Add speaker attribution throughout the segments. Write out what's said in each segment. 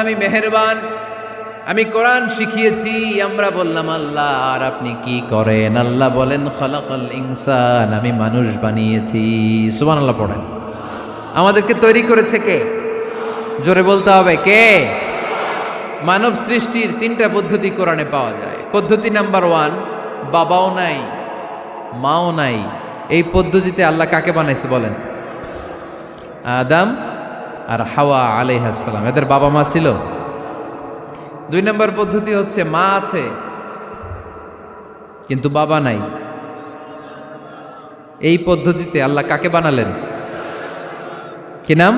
Speaker 1: আমি মেহেরবান, আমি কোরআন শিখিয়েছি। আমরা বললাম আল্লাহ, আর আপনি কি করেন? আল্লাহ বলেন খালাকাল ইনসান, আমি মানুষ বানিয়েছি। সুবহানাল্লাহ পড়েন। আমাদেরকে তৈরি করেছে কে? জোরে বলতে হবে কে? মানব সৃষ্টির তিনটা পদ্ধতি কোরআনে পাওয়া যায়। পদ্ধতি নাম্বার 1, বাবাও নাই মাও নাই। এই পদ্ধতিতে আল্লাহ কাকে বানাইছে বলেন? আদম আর হাওয়া আলাইহিস সালাম, এদের বাবা মা ছিল। 2 নম্বর পদ্ধতি হচ্ছে মা আছে কিন্তু বাবা নাই। এই পদ্ধতিতে আল্লাহ কাকে বানালেন? কি নাম?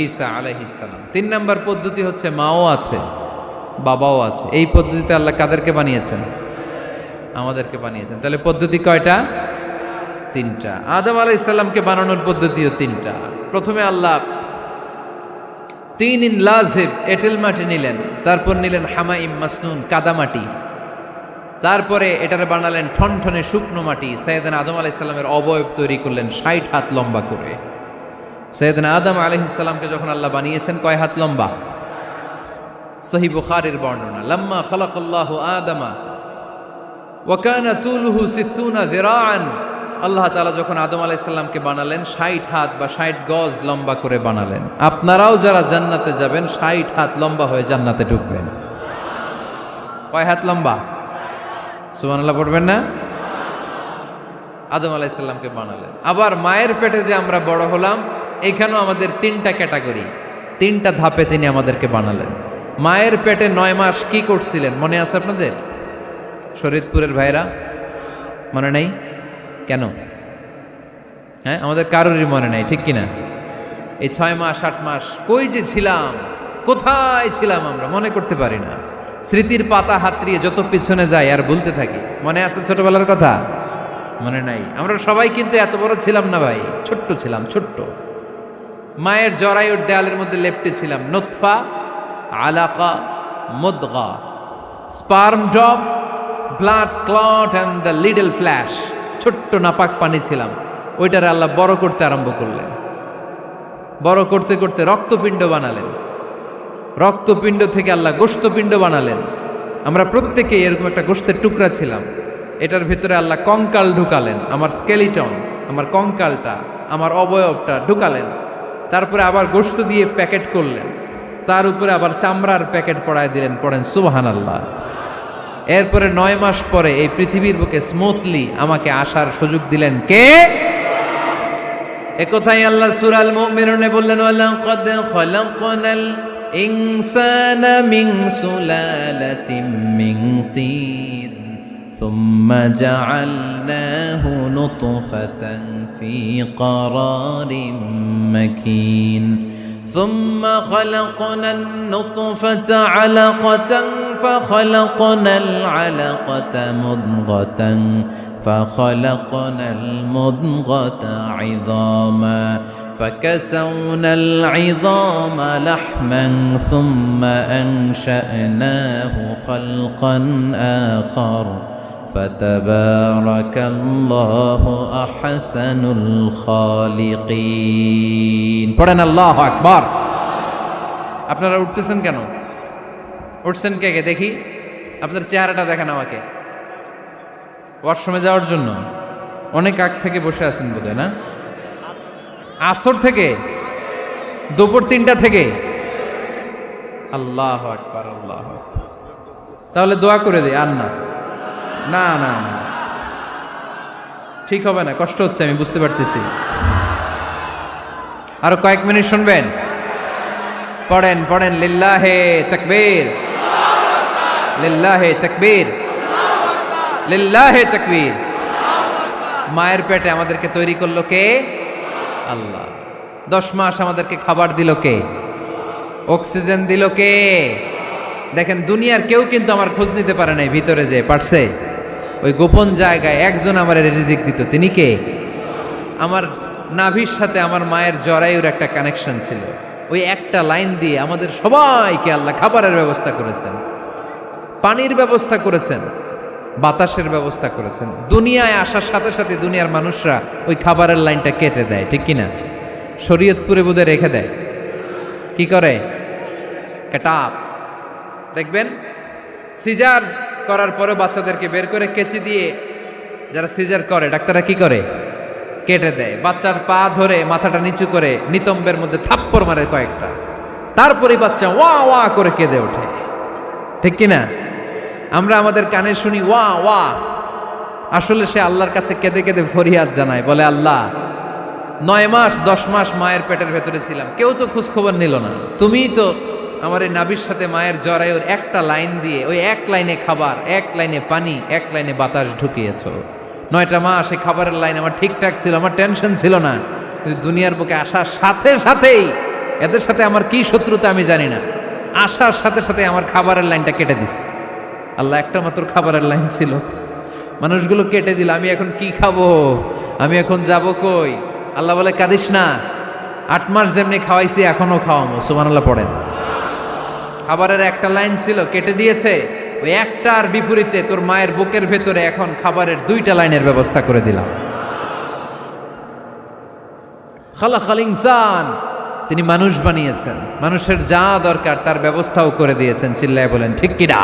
Speaker 1: ঈসা আলাইহিস সালাম। 3 নম্বর পদ্ধতি হচ্ছে মাও আছে বাবাও আছে। এই পদ্ধতিতে আল্লাহ কাদেরকে বানিয়েছেন? আমাদেরকে বানিয়েছেন। তাহলে পদ্ধতি কয়টা? 3টা। আদম আলাইহিস সালামকে বানানোর পদ্ধতিও 3টা। প্রথমে আল্লাহ 3 লাজিব এঁটেল মাটি নিলেন, তারপর নিলেন হামাইম মাসনুন কাদামাটি, তারপরে এটারে বানালেন ঠনঠনে শুকনো মাটি। সাইয়েদনা আদম আলাইহিস সালামের অবয়ব তৈরি করলেন 60 হাত লম্বা করে। সাইয়েদনা আদম আলাইহিস সালামকে যখন আল্লাহ বানিয়েছেন কয় হাত লম্বা? সহিহ বুখারীর বর্ণনা, লাম্মা খালাকাল্লাহু আদামা ওয়া কানা তুলুহু 60 যিরাআন। আল্লাহ তাআলা যখন আদম আলাইহিস সালামকে বানালেন 60 হাত বা 60 গজ লম্বা করে বানালেন। আপনারাও যারা জান্নাতে যাবেন 60 হাত লম্বা হয়ে জান্নাতে ঢুকবেন। কয় হাত লম্বা? সুবহানাল্লাহ পড়বেন না? আদম আলাইহিস সালামকে বানালেন। আবার মায়ের পেটে যে আমরা বড় হলাম, এখানেও আমাদের 3টা ক্যাটাগরি, 3টা ধাপে তিনি আমাদেরকে বানালেন। মায়ের পেটে 9 মাস কি করছিলেন মনে আছে আপনাদের? শরীয়তপুরের ভাইরা মনে নেই কেন? হ্যাঁ, আমাদের কারোরই মনে নাই, ঠিক কিনা? এই 6 মাস 8 মাস কই যে ছিলাম, কোথায় ছিলাম আমরা মনে করতে পারি না। স্মৃতির পাতা হাতড়িয়ে যত পিছনে যাই আর ভুলতে থাকি। মনে আছে ছোটবেলার কথা? মনে নাই। আমরা সবাই কিন্তু এত বড় ছিলাম না ভাই, ছোট্ট ছিলাম, ছোট্ট। মায়ের জরায়ুর দেয়ালের মধ্যে লেপ্টে ছিলাম। নুতফা, আলাকা, মুদগা, sperm drop, blood clot and the little flesh. ছোট্ট নাপাক পানি ছিলাম। ওইটারে আল্লাহ বড় করতে আরম্ভ করলেন। বড় করতে করতে রক্তপিণ্ড বানালেন। রক্তপিণ্ড থেকে আল্লাহ গোশতপিণ্ড বানালেন। আমরা প্রত্যেকে এরকম একটা গোশতের টুকরা ছিলাম। এটার ভিতরে আল্লাহ কঙ্কাল ঢুকালেন, আমার স্কেলিটন, আমার কঙ্কালটা, আমার অবয়বটা ঢুকালেন। তারপরে আবার গোশত দিয়ে প্যাকেট করলেন, তার উপরে আবার চামড়ার প্যাকেট পড়ায় দিলেন। পড়েন সুবহানাল্লাহ। এরপরে 9 মাস পরে এই পৃথিবীর বুকে স্মুথলি আমাকে আসার সুযোগ দিলেন কে? একথাই আল্লাহ সূরা আল মুমিনুনে বললেন, ওয়ালাকাদ খালাকনাল ইনসানা মিন সুলালাতিন মিন তিন সুম্মা জাআলনাহু নুতফাতান ফি ক্বারারিন মাকিন ثم خلقنا النطفة علقة فخلقنا العلقة مضغة فخلقنا المضغة عظاما فكسونا العظام لحما ثم أنشأناه خلقا آخر فتبارك الله أحسن الخالقين। পড়েন আল্লাহু আকবার। আপনারা উঠতেছেন কেন? উঠছেন কে কে দেখি? আপনার চেহারাটা দেখেন আমাকে। ওয়াশরুমে যাওয়ার জন্য অনেক আগ থেকে বসে আছেন বোধহয়, না? আসর থেকে, দুপুর 3টা থেকে। আল্লাহু আকবার, আল্লাহু আকবার। তাহলে দোয়া করে দিই। আর না না না না, ঠিক হবে না, কষ্ট হচ্ছে, আমি বুঝতে পারতেছি। আরো কয়েক মিনিট শুনবেন? পড়েন পড়েন, লিল্লাহে তাকবীর, লিল্লাহে তাকবীর, লিল্লাহে তাকবীর। মায়ের পেটে আমাদেরকে তৈরি করলো কে? আল্লাহ। 10 মাস আমাদেরকে খাবার দিল কে? অক্সিজেন দিল কে? দেখেন, দুনিয়ার কেউ কিন্তু আমার খোঁজ নিতে পারে নাই ভিতরে যে পারছে। ওই গোপন জায়গায় একজন আমার রিজিক দিত। তিনি কে? আমার নাভির সাথে আমার মায়ের জরায়ুর একটা কানেকশন ছিল। ওই একটা লাইন দিয়ে আমাদের সবাইকে আল্লাহ খাবারের ব্যবস্থা করেছেন, পানির ব্যবস্থা করেছেন, বাতাসের ব্যবস্থা করেছেন। দুনিয়ায় আসার সাথে সাথে দুনিয়ার মানুষরা ওই খাবারের লাইনটা কেটে দেয়, ঠিক কিনা? শরীয়তপুরে বোধহয় রেখে দেয়। কি করে? কেটাপ। দেখবেন সিজার করার পরে বাচ্চাদেরকে বের করে কেচি দিয়ে যারা সিজার করে ডাক্তাররা কি করে, কেটে দেয়। বাচ্চার পা ধরে মাথাটা নিচু করে নিতম্বের মধ্যে থাপ্পড় মারে কয়েকটা, তারপরে বাচ্চা ওয়া ওয়া করে কেঁদে ওঠে, ঠিক কিনা? আমরা আমাদের কানে শুনি ওয়া ওয়া, আসলে সে আল্লাহর কাছে কেঁদে কেঁদে ফরিয়াদ জানায়, বলে আল্লাহ 9 মাস 10 মাস মায়ের পেটের ভেতরে ছিলাম, কেউ তো খোঁজ খবর নিল না, তুমিই তো আমার এই নাভির সাথে মায়ের জরায়ুর একটা লাইন দিয়ে ওই এক লাইনে খাবার, এক লাইনে পানি, এক লাইনে বাতাস ঢুকিয়েছো। 9টা মাস এই খাবারের লাইন আমার ঠিকঠাক ছিল, আমার টেনশন ছিল না। কিন্তু দুনিয়ার বুকে আসার সাথে সাথেই, এদের সাথে আমার কি শত্রুতা আমি জানি না, আসার সাথে সাথে আমার খাবারের লাইনটা কেটে দিস। আল্লাহ একটা মাত্র খাবারের লাইন ছিল, মানুষগুলো কেটে দিল, আমি এখন কি খাবো, আমি এখন যাব কই? আল্লাহ বলে কাঁদিস না, 8 মাস যেমনি খাওয়াইছি এখনো খাওয়ামো। সুবহানাল্লাহ পড়েন। খাবারের একটা লাইন ছিল, কেটে দিয়েছে, ওই একটার বিপরীতে তোর মায়ের বুকের ভেতরে এখন খাবারের 2টা লাইনের ব্যবস্থা করে দিলাম। খালাকাল ইনসান, তিনি মানুষ বানিয়েছেন, মানুষের যা দরকার তার ব্যবস্থাও করে দিয়েছেন। চিল্লায় বলেন ঠিক কিনা?